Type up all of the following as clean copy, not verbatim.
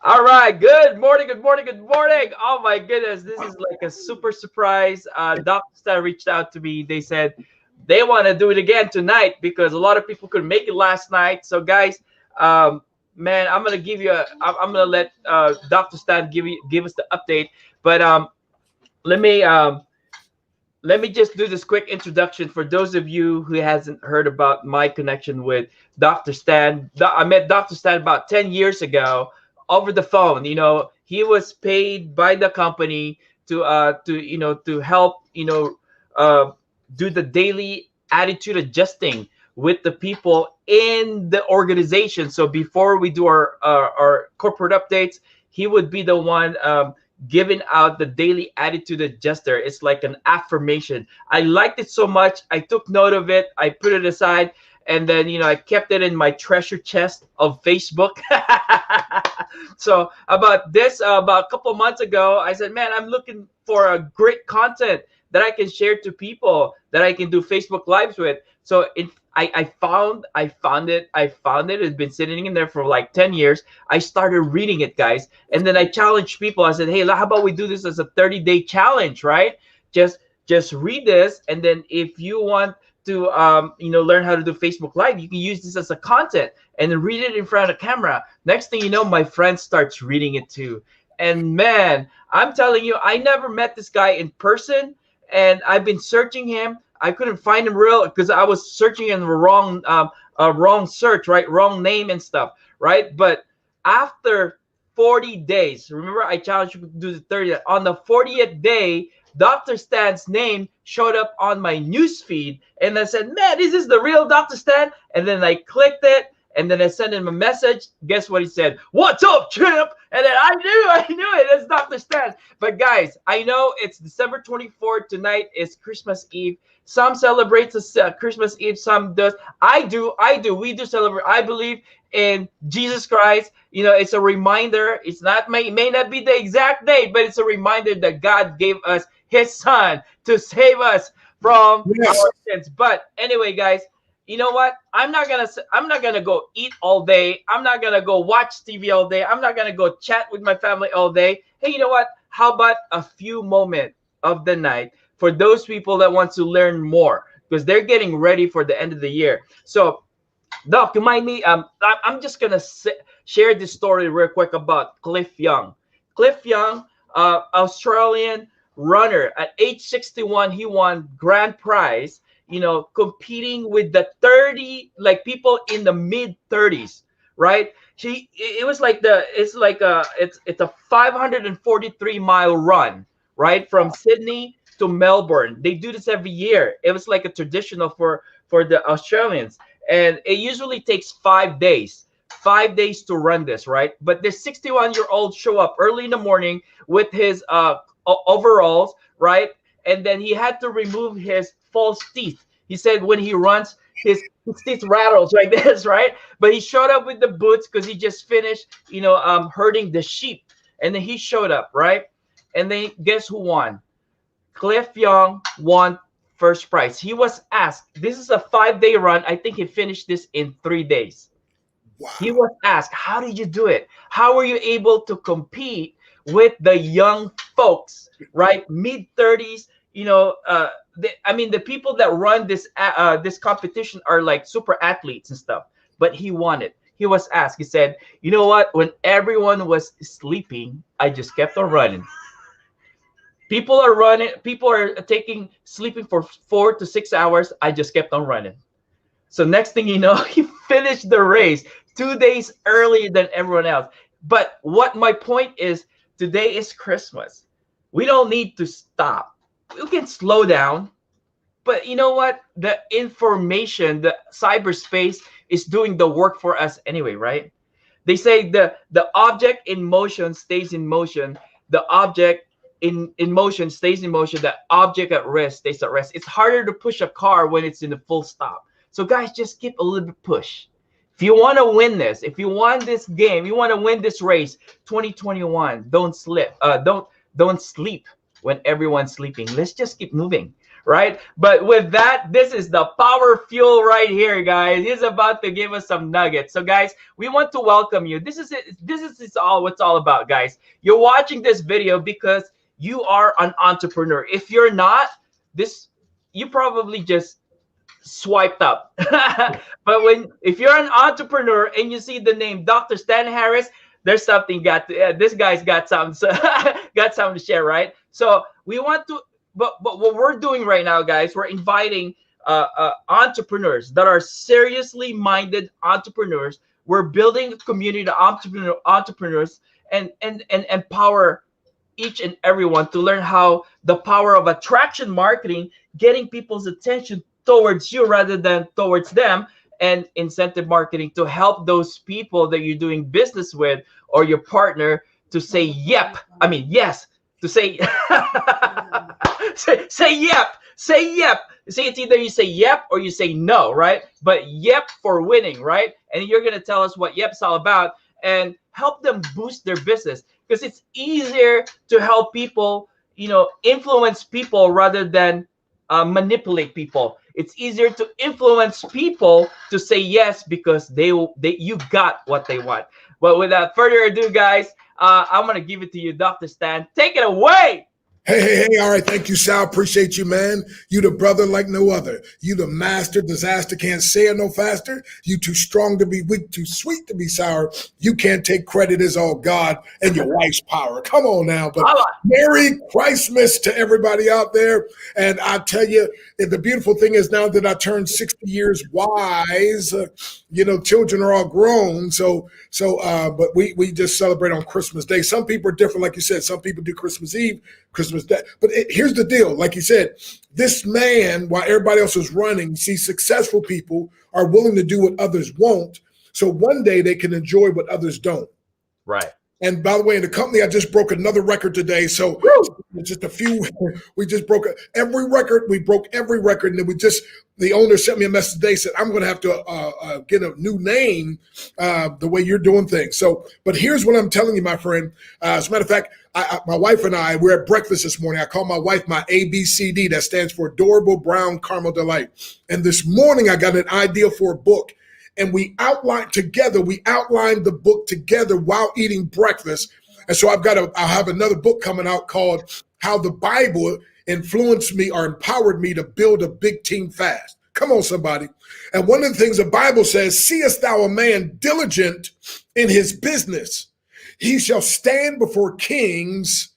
All right. Good morning. Good morning. Good morning. Oh my goodness, this is like a super surprise. Dr. Stan reached out to me. They said they want to do it again tonight because a lot of people couldn't make it last night. So guys, um, man, I'm gonna give you a. I'm gonna let Dr. Stan give us the update. But let me um, let me just do this quick introduction for those of you who hasn't heard about my connection with Dr. Stan. I met Dr. Stan about 10 years ago over the phone. He was paid by the company to help, uh do the daily attitude adjusting with the people in the organization. So before we do our corporate updates, he would be the one giving out the daily attitude adjuster. It's like an affirmation. I liked it so much. I took note of it. I put it aside. And then, I kept it in my treasure chest of Facebook. So about a couple of months ago, I said, man, I'm looking for a great content that I can share to people that I can do Facebook lives with. So I found it. It's been sitting in there for like 10 years. I started reading it, guys. And then I challenged people. I said, hey, how about we do this as a 30-day challenge, right? Just read this. And then if you want to learn how to do Facebook live, you can use this as a content and then read it in front of the camera. Next thing you know, my friend starts reading it too. And man, I'm telling you, I never met this guy in person, and I've been searching him. I couldn't find him real because I was searching in the wrong search, right? Wrong name and stuff, right? But after 40 days, remember I challenged you to do the 30. On the 40th day, Dr. Stan's name showed up on my news feed, and I said, man, is this the real Dr. Stan? And then I clicked it, and then I sent him a message. Guess what he said? What's up, champ? And then I knew it. It's Dr. Stan. But guys, I know it's December 24th. Tonight is Christmas Eve. Some celebrate Christmas Eve, some does. I do. We do celebrate. I believe in Jesus Christ. It's a reminder. It's not may not be the exact date, but it's a reminder that God gave us His Son to save us from Yes. our sins. But anyway, guys, you know what? I'm not gonna go eat all day. I'm not gonna go watch TV all day. I'm not gonna go chat with my family all day. Hey, you know what? How about a few moments of the night for those people that want to learn more because they're getting ready for the end of the year? So, Doc, you mind me? I'm just gonna share this story real quick about Cliff Young. Cliff Young, Australian runner, at age 61, he won grand prize. Competing with the 30, like people in the mid 30s, right? It was like it's a 543-mile run, right, from Sydney to Melbourne. They do this every year. It was like a traditional for the Australians, and it usually takes 5 days. 5 days to run this, right? But this 61-year-old show up early in the morning with his overalls, right? And then he had to remove his false teeth. He said when he runs, his teeth rattles like this, right? But he showed up with the boots because he just finished, herding the sheep, and then he showed up, right? And then guess who won? Cliff Young won first prize. He was asked, this is a 5-day run. I think he finished this in 3 days. He Wow. was asked, how did you do it? How were you able to compete with the young folks, right? Mid 30s, the people that run this competition are like super athletes and stuff. But he won it. He was asked, he said, you know what? When everyone was sleeping, I just kept on running. People are running, people are taking sleeping for 4 to 6 hours. I just kept on running. So next thing you know, he finished the race 2 days earlier than everyone else. But what my point is, today is Christmas. We don't need to stop. We can slow down. But you know what? The information, the cyberspace is doing the work for us anyway, right? They say the object in motion stays in motion. The object in motion stays in motion. The object at rest stays at rest. It's harder to push a car when it's in a full stop. So guys, just keep a little bit push. If you want to win this, if you want this game, you want to win this race, 2021, don't sleep when everyone's sleeping. Let's just keep moving, right? But with that, this is the power fuel right here, guys. He's about to give us some nuggets. So, guys, we want to welcome you. This is it. This is all what's all about, guys. You're watching this video because you are an entrepreneur. If you're not, this you probably just swiped up. But if you're an entrepreneur and you see the name Dr. Stan Harris, there's something this guy's got some got something to share, right? So we want to, but what we're doing right now, guys, we're inviting entrepreneurs that are seriously minded entrepreneurs. We're building a community of entrepreneurs and empower each and everyone to learn how the power of attraction marketing, getting people's attention towards you rather than towards them, and incentive marketing to help those people that you're doing business with or your partner to say yes, to say say yep. See, it's either you say yep or you say no, right? But yep for winning, right? And you're gonna tell us what yep's all about and help them boost their business, because it's easier to help people, influence people rather than manipulate people. It's easier to influence people to say yes because you got what they want. But without further ado, guys, I'm gonna give it to you, Dr. Stan. Take it away. Hey. All right. Thank you, Sal. Appreciate you, man. You the brother like no other. You the master disaster. Can't say it no faster. You too strong to be weak, too sweet to be sour. You can't take credit. It's all God and your wife's power. Come on now. But Merry Christmas to everybody out there. And I tell you, the beautiful thing is now that I turned 60 years wise, children are all grown. But we just celebrate on Christmas Day. Some people are different. Like you said, some people do Christmas Eve, Christmas Day. But here's the deal. Like you said, this man, while everybody else is running, see, successful people are willing to do what others won't. So one day they can enjoy what others don't. Right. And by the way, in the company, I just broke another record today. So just a few, we just broke every record. We broke every record. And then the owner sent me a message today, said, I'm going to have to get a new name the way you're doing things. So, but here's what I'm telling you, my friend. As a matter of fact, my wife and I, we're at breakfast this morning. I call my wife my ABCD. That stands for Adorable Brown Caramel Delight. And this morning, I got an idea for a book. And we outlined the book together while eating breakfast. And so I'll have another book coming out called How the Bible Influenced Me or Empowered Me to Build a Big Team Fast. Come on, somebody. And one of the things the Bible says, seest thou a man diligent in his business? He shall stand before kings.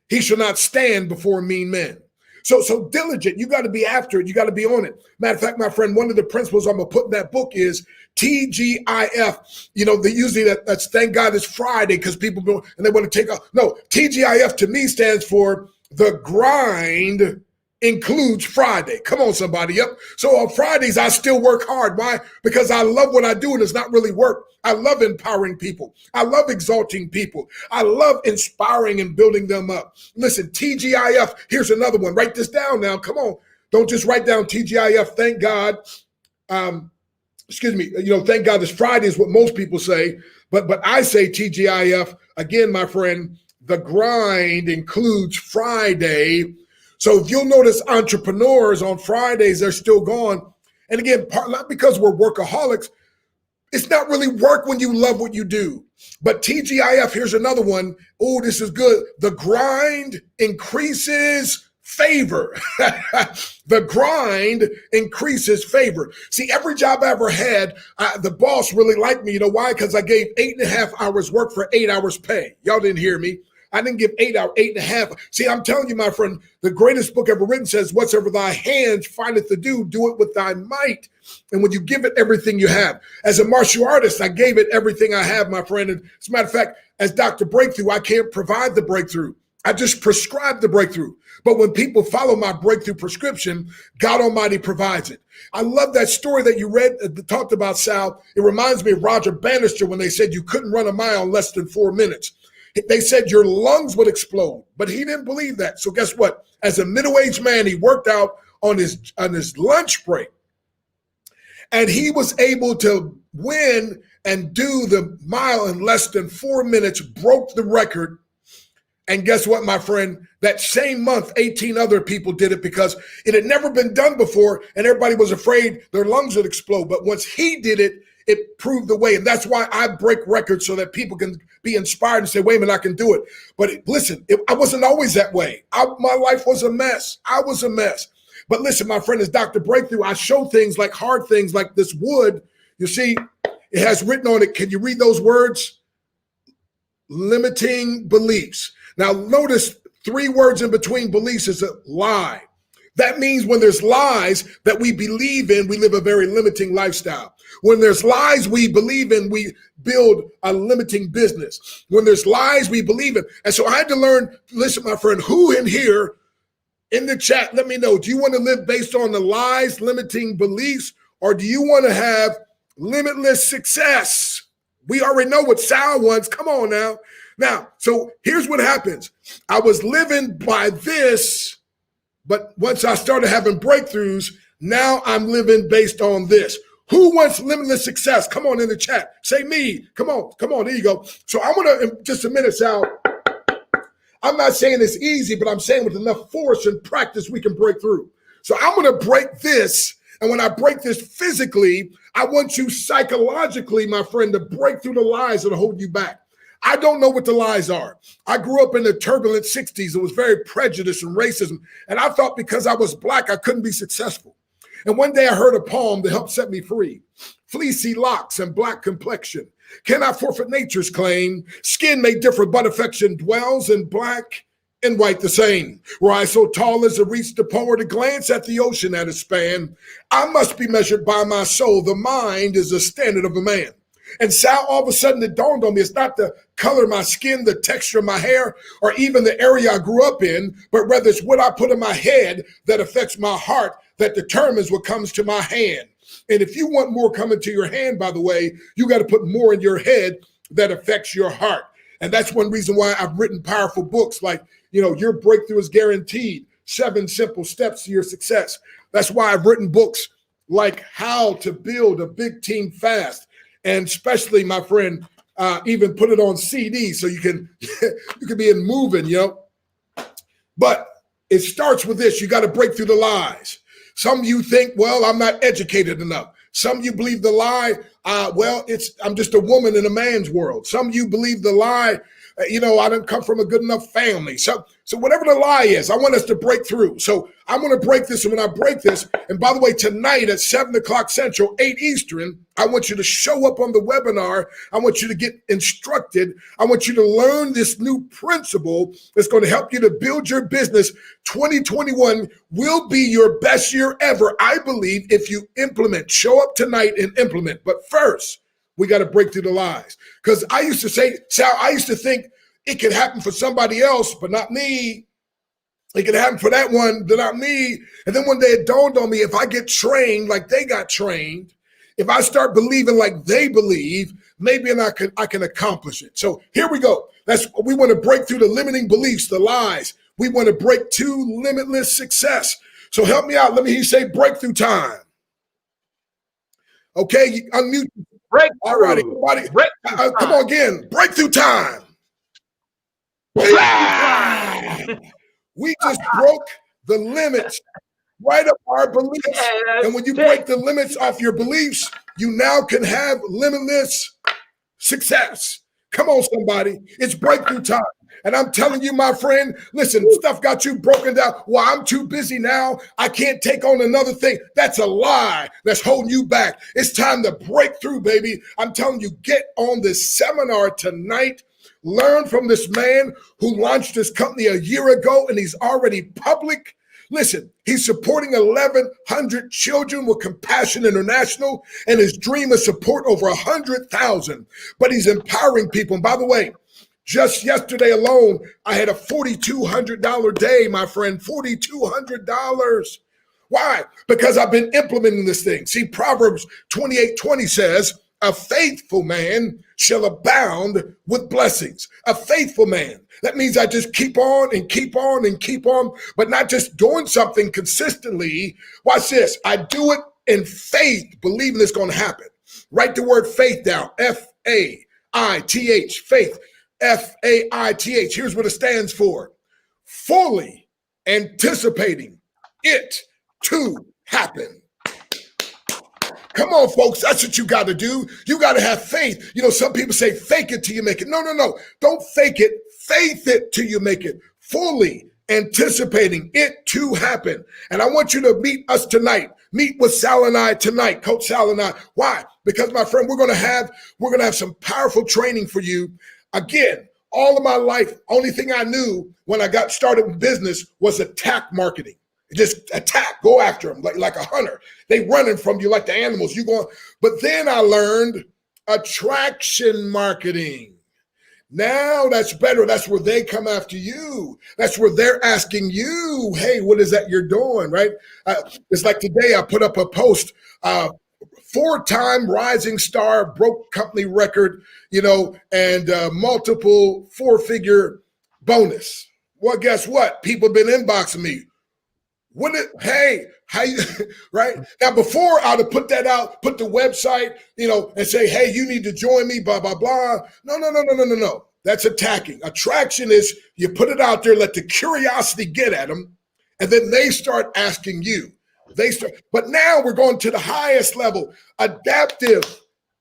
He shall not stand before mean men. So diligent, you got to be after it. You got to be on it. Matter of fact, my friend, one of the principles I'm going to put in that book is TGIF. They usually that's thank God it's Friday because people go and they want to take off. No, TGIF to me stands for the grind includes Friday. Come on, somebody. Yep. So on Fridays, I still work hard. Why? Because I love what I do and it's not really work. I love empowering people. I love exalting people. I love inspiring and building them up. Listen, TGIF, here's another one. Write this down now. Come on. Don't just write down TGIF. Thank God. Thank God it's Friday is what most people say. But I say TGIF. Again, my friend, the grind includes Friday. So if you'll notice entrepreneurs on Fridays, they're still gone. And again, not because we're workaholics. It's not really work when you love what you do. But TGIF, here's another one. Oh, this is good. The grind increases favor. The grind increases favor. See, every job I ever had, the boss really liked me. You know why? Because I gave 8.5 hours work for 8 hours pay. Y'all didn't hear me. I didn't give 8 hours, 8.5. See, I'm telling you, my friend, the greatest book ever written says, whatsoever thy hands findeth to do it with thy might. And when you give it everything you have. As a martial artist, I gave it everything I have, my friend. And as a matter of fact, as Dr. Breakthrough, I can't provide the breakthrough. I just prescribe the breakthrough. But when people follow my breakthrough prescription, God Almighty provides it. I love that story that you read, talked about, Sal. It reminds me of Roger Bannister when they said you couldn't run a mile in less than 4 minutes. They said your lungs would explode, but he didn't believe that. So guess what? As a middle-aged man, he worked out on his lunch break, and he was able to win and do the mile in less than 4 minutes, broke the record. And guess what, my friend? That same month, 18 other people did it because it had never been done before, and everybody was afraid their lungs would explode. But once he did it, it proved the way. And that's why I break records so that people can be inspired and say, wait a minute, I can do it. But listen, I wasn't always that way. My life was a mess. I was a mess. But listen, my friend, as Dr. Breakthrough, I show things like hard things like this wood. You see, it has written on it. Can you read those words? Limiting beliefs. Now, notice 3 words in between beliefs is a lie. That means when there's lies that we believe in, we live a very limiting lifestyle. When there's lies we believe in, we build a limiting business. When there's lies we believe in. And so I had to learn, listen, my friend, who in here in the chat, let me know, do you want to live based on the lies, limiting beliefs, or do you want to have limitless success? We already know what Sal wants. Come on now. Now, so here's what happens. I was living by this, but once I started having breakthroughs, now I'm living based on this. Who wants limitless success? Come on in the chat. Say me. Come on. Come on. There you go. So I want to, just a minute, Sal. I'm not saying it's easy, but I'm saying with enough force and practice, we can break through. So I'm going to break this. And when I break this physically, I want you psychologically, my friend, to break through the lies that hold you back. I don't know what the lies are. I grew up in the turbulent 60s. It was very prejudiced and racism. And I thought because I was black, I couldn't be successful. And one day I heard a poem that helped set me free. Fleecy locks and black complexion cannot forfeit nature's claim. Skin may differ, but affection dwells in black and white the same. Rise so tall as to reach the pole, to glance at the ocean at a span. I must be measured by my soul. The mind is the standard of a man. And Sal, all of a sudden it dawned on me, it's not the color of my skin, the texture of my hair, or even the area I grew up in, but rather it's what I put in my head that affects my heart, that determines what comes to my hand. And if you want more coming to your hand, by the way, you got to put more in your head that affects your heart. And that's one reason why I've written powerful books like, your breakthrough is guaranteed, 7 simple steps to your success. That's why I've written books like How to Build a Big Team Fast. And especially, my friend, even put it on CD so you can be in moving, But it starts with this. You got to break through the lies. Some of you think, well, I'm not educated enough. Some of you believe the lie, I'm just a woman in a man's world. Some of you believe the lie, I didn't come from a good enough family. So whatever the lie is, I want us to break through. So I'm going to break this. And when I break this, and by the way, tonight at 7 o'clock Central, 8 Eastern, I want you to show up on the webinar. I want you to get instructed. I want you to learn this new principle that's going to help you to build your business. 2021 will be your best year ever, I believe, if you implement. Show up tonight and implement. But first, we got to break through the lies. Because I used to say, Sal, I used to think it could happen for somebody else, but not me. It could happen for that one, but not me. And then one day it dawned on me, if I get trained like they got trained, if I start believing like they believe, maybe I can accomplish it. So here we go. We want to break through the limiting beliefs, the lies. We want to break to limitless success. So help me out. Let me hear you say breakthrough time. Okay, unmute. Breakthrough. All right, everybody. Come on again. Breakthrough time. We just broke the limits right up our beliefs. Yes, and when you break the limits off your beliefs, you now can have limitless success. Come on, somebody. It's breakthrough time. And I'm telling you, my friend, listen, stuff got you broken down. Well, I'm too busy now. I can't take on another thing. That's a lie that's holding you back. It's time to break through, baby. I'm telling you, get on this seminar tonight. Learn from this man who launched this company a year ago, and he's already public. Listen, he's supporting 1,100 children with Compassion International, and his dream is support over 100,000. But he's empowering people. And by the way, just yesterday alone, I had a $4,200 day, my friend, $4,200. Why? Because I've been implementing this thing. See, Proverbs 28:20 says, a faithful man shall abound with blessings. A faithful man. That means I just keep on and keep on and keep on, but not just doing something consistently. Watch this. I do it in faith, believing it's going to happen. Write the word faith down. F-A-I-T-H, faith. FAITH. Here's what it stands for: fully anticipating it to happen. Come on, folks. That's what you got to do. You got to have faith. You know, some people say fake it till you make it. No, no, no. Don't fake it. Faith it till you make it. Fully anticipating it to happen. And I want you to meet us tonight. Meet with Sal and I tonight, Coach Sal and I. Why? Because, my friend, we're gonna have some powerful training for you. Again, all of my life, only thing I knew when I got started in business was attack marketing. Just attack, go after them like a hunter. They running from you like the animals. You going, but then I learned attraction marketing. Now that's better. That's where they come after you. That's where they're asking you, hey, what is that you're doing, right? It's like today I put up a post, 4-time rising star, broke company record, you know, and multiple 4-figure bonus. Well, guess what? People have been inboxing me. Hey, how you, right? Now, before I'd have put that out, put the website, you know, and say, hey, you need to join me, blah, blah, blah. No. That's attacking. Attraction is you put it out there, let the curiosity get at them, and then they start asking you. But now we're going to the highest level, adaptive,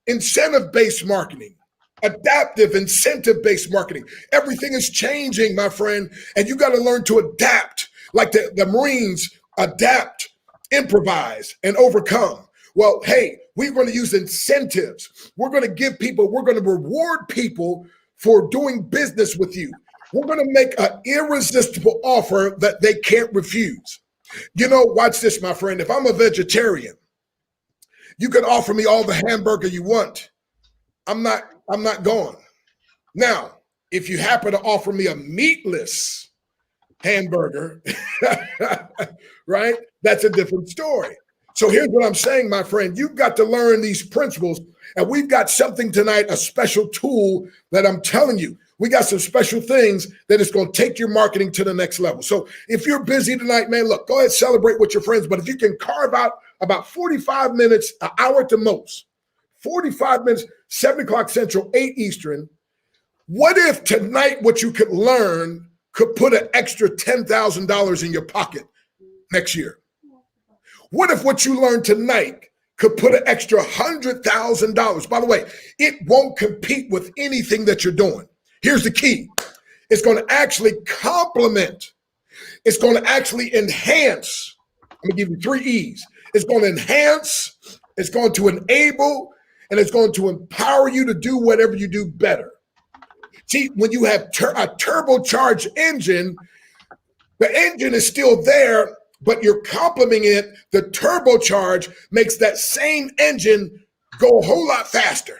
incentive-based marketing. Adaptive, incentive-based marketing. Everything is changing, my friend, and you got to learn to adapt. Like the Marines, adapt, improvise, and overcome. Well, hey, we're going to use incentives. We're going to give people, we're going to reward people for doing business with you. We're going to make an irresistible offer that they can't refuse. You know, watch this, my friend. If I'm a vegetarian, you can offer me all the hamburger you want. I'm not going. Now, if you happen to offer me a meatless hamburger, right? That's a different story. So here's what I'm saying, my friend. You've got to learn these principles, and we've got something tonight, a special tool that I'm telling you. We got some special things that is going to take your marketing to the next level. So if you're busy tonight, man, look, go ahead, celebrate with your friends. But if you can carve out about 45 minutes, an hour at the most, 45 minutes, 7 o'clock Central, 8 Eastern, what if tonight what you could learn could put an extra $10,000 in your pocket next year? What if what you learned tonight could put an extra $100,000? By the way, it won't compete with anything that you're doing. Here's the key. It's going to actually complement. It's going to actually enhance. I'm going to give you 3 E's. It's going to enhance, it's going to enable, and it's going to empower you to do whatever you do better. See, when you have a turbocharged engine, the engine is still there, but you're complementing it. The turbocharge makes that same engine go a whole lot faster.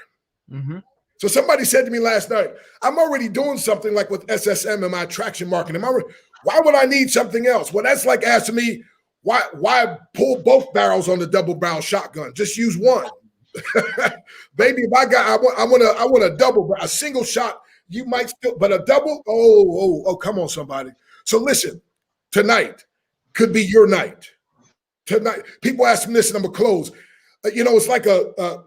Mm-hmm. So somebody said to me last night, I'm already doing something like with SSM and my attraction marketing. Why would I need something else? Well, that's like asking me, why pull both barrels on the double barrel shotgun? Just use one. Baby, if I want a double, a single shot. You might still, but a double, come on, somebody. So listen, tonight could be your night. Tonight, people ask me this, and I'm gonna close. You know, it's like a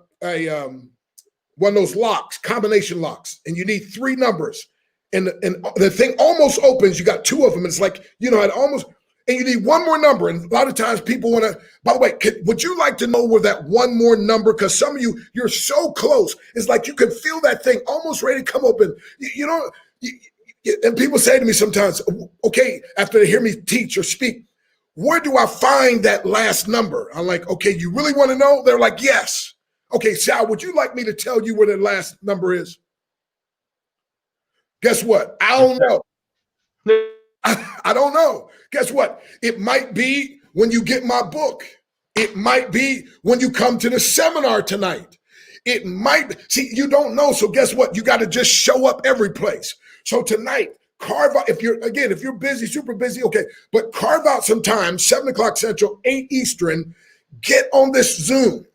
one of those locks, combination locks, and you need 3 numbers, and the thing almost opens. You got 2 of them, and it's like, you know, it almost, and you need 1 more number. And a lot of times people want to. By the way, would you like to know where that 1 more number? Because some of you, you're so close. It's like you can feel that thing almost ready to come open. You know, and people say to me sometimes, okay, after they hear me teach or speak, where do I find that last number? I'm like, okay, you really want to know? They're like, yes. Okay, Sal, would you like me to tell you where the last number is? Guess what? I don't know. I don't know. Guess what? It might be when you get my book. It might be when you come to the seminar tonight. It might, see, you don't know. So guess what? You got to just show up every place. So tonight, carve out, if you're busy, super busy, okay, but carve out some time, 7 o'clock Central, 8 Eastern, get on this Zoom.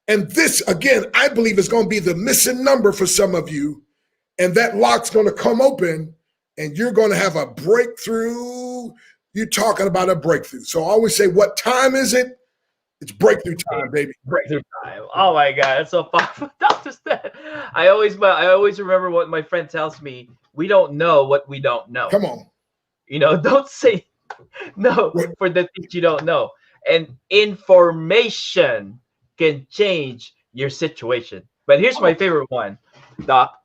And this, again, I believe is going to be the missing number for some of you. And that lock's going to come open and you're going to have a breakthrough. You're talking about a breakthrough. So I always say, what time is it? It's breakthrough time, baby. Breakthrough time. Oh my God, that's so powerful. Dr. Stan. I always remember what my friend tells me. We don't know what we don't know. Come on. Don't say no for the things you don't know. And information can change your situation. But here's my favorite one, Doc.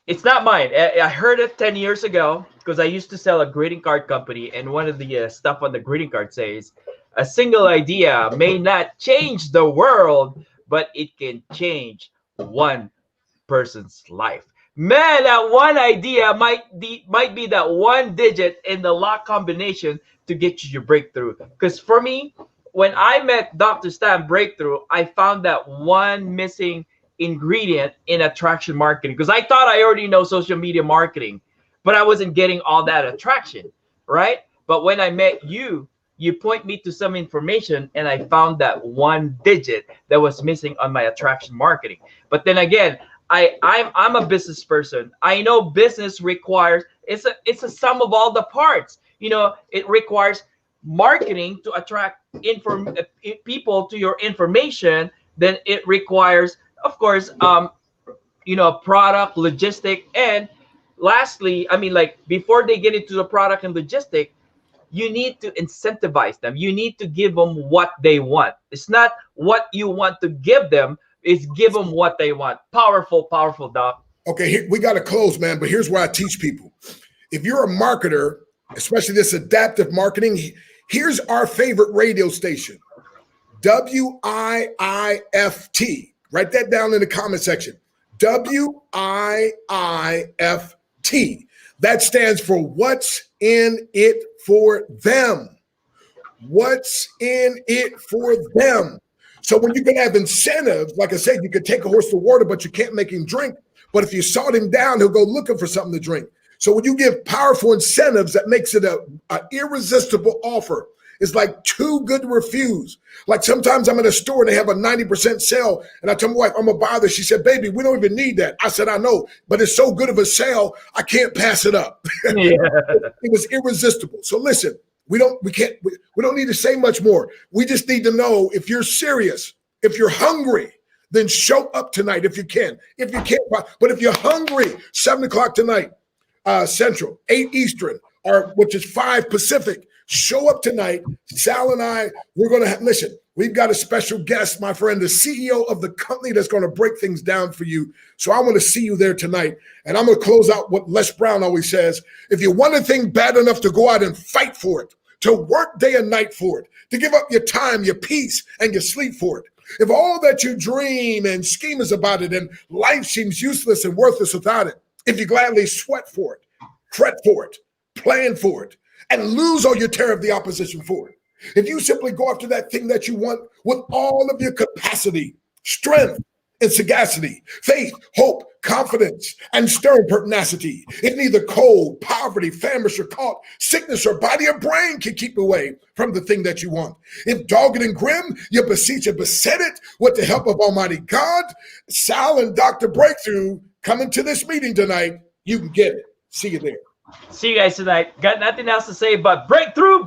It's not mine. I heard it 10 years ago because I used to sell a greeting card company, and one of the stuff on the greeting card says, a single idea may not change the world, but it can change one person's life. Man, that one idea might be that one digit in the lock combination to get you your breakthrough. Because for me, when I met Dr. Stan Breakthrough, I found that one missing ingredient in attraction marketing, because I thought I already know social media marketing, but I wasn't getting all that attraction, right? But when I met you point me to some information, and I found that one digit that was missing on my attraction marketing. But then again, I'm a business person. I know business requires it's a sum of all the parts. It requires marketing to attract people to your information. Then it requires, of course, product, logistic, and lastly, before they get into the product and logistic, you need to incentivize them. You need to give them what they want. It's not what you want to give them, it's give them what they want. Powerful, Doc. Okay, we got to close, man, but here's where I teach people. If you're a marketer, especially this adaptive marketing, here's our favorite radio station, WIIFT. Write that down in the comment section. WIIFT. That stands for what's in it for them. What's in it for them. So when you can have incentives, like I said, you could take a horse to water, but you can't make him drink. But if you salt him down, he'll go looking for something to drink. So when you give powerful incentives, that makes it an irresistible offer. It's like too good to refuse. Like sometimes I'm in a store and they have a 90% sale, and I tell my wife, I'm going to buy this. She said, baby, we don't even need that. I said, I know, but it's so good of a sale, I can't pass it up. Yeah. It was irresistible. So listen, we don't need to say much more. We just need to know if you're serious, if you're hungry, then show up tonight if you can. If you can't, but if you're hungry, 7 o'clock tonight, Central, 8 Eastern, which is 5 Pacific. Show up tonight. Sal and I, we're going to listen. We've got a special guest, my friend, the CEO of the company that's going to break things down for you. So I want to see you there tonight. And I'm going to close out what Les Brown always says. If you want a thing bad enough to go out and fight for it, to work day and night for it, to give up your time, your peace, and your sleep for it, if all that you dream and scheme is about it and life seems useless and worthless without it, if you gladly sweat for it, fret for it, plan for it, and lose all your terror of the opposition for it. If you simply go after that thing that you want with all of your capacity, strength, and sagacity, faith, hope, confidence, and stern pertinacity, if neither cold, poverty, famish, or caught, sickness, or body or brain can keep away from the thing that you want. If dogged and grim, you beseech and beset it with the help of Almighty God, Sal and Dr. Breakthrough coming to this meeting tonight, you can get it. See you there. See you guys tonight. Got nothing else to say but breakthrough.